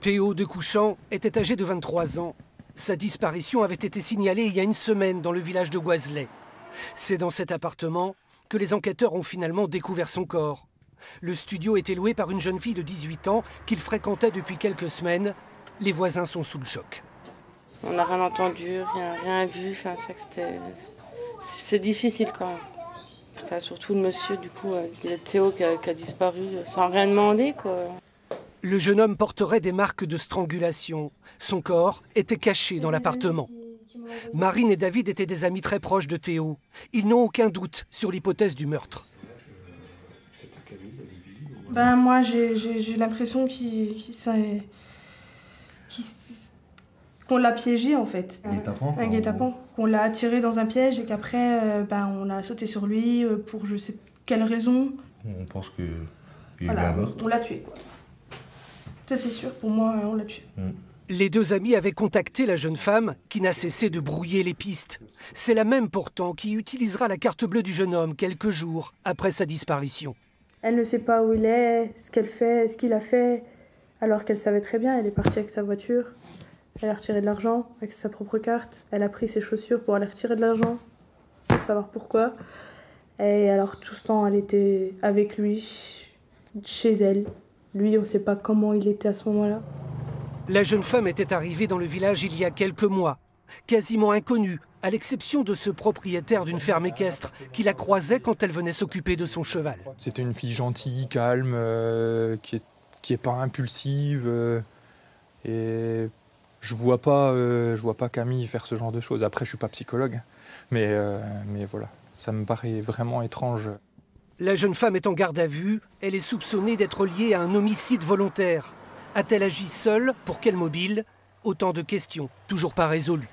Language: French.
Théo de Couchant était âgé de 23 ans. Sa disparition avait été signalée il y a une semaine dans le village de Goiselet. C'est dans cet appartement que les enquêteurs ont finalement découvert son corps. Le studio était loué par une jeune fille de 18 ans qu'il fréquentait depuis quelques semaines. Les voisins sont sous le choc. On n'a rien entendu, rien vu. Enfin, c'est difficile quand même. Enfin, surtout le monsieur, du coup, Théo qui a disparu sans rien demander, quoi. Le jeune homme porterait des marques de strangulation. Son corps était caché dans l'appartement. Marine et David étaient des amis très proches de Théo. Ils n'ont aucun doute sur l'hypothèse du meurtre. Ben, moi, j'ai l'impression qu'on l'a piégé, en fait. Un guet-apens. Qu'on l'a attiré dans un piège et qu'après, on a sauté sur lui pour je sais quelle raison. On pense qu'il y a eu un meurtre. On l'a tué, quoi. Ça, c'est sûr, pour moi, on l'a tué. Les deux amis avaient contacté la jeune femme qui n'a cessé de brouiller les pistes. C'est la même pourtant qui utilisera la carte bleue du jeune homme quelques jours après sa disparition. Elle ne sait pas où il est, ce qu'elle fait, ce qu'il a fait, alors qu'elle savait très bien. Elle est partie avec sa voiture, elle a retiré de l'argent avec sa propre carte. Elle a pris ses chaussures pour aller retirer de l'argent, pour savoir pourquoi. Et alors tout ce temps, elle était avec lui, chez elle. Lui, on ne sait pas comment il était à ce moment-là. La jeune femme était arrivée dans le village il y a quelques mois, quasiment inconnue, à l'exception de ce propriétaire d'une ferme équestre qui la croisait quand elle venait s'occuper de son cheval. C'était une fille gentille, calme, qui est pas impulsive. Et je vois pas Camille faire ce genre de choses. Après, je suis pas psychologue, mais voilà, ça me paraît vraiment étrange. La jeune femme est en garde à vue. Elle est soupçonnée d'être liée à un homicide volontaire. A-t-elle agi seule? Pour quel mobile? Autant de questions, toujours pas résolues.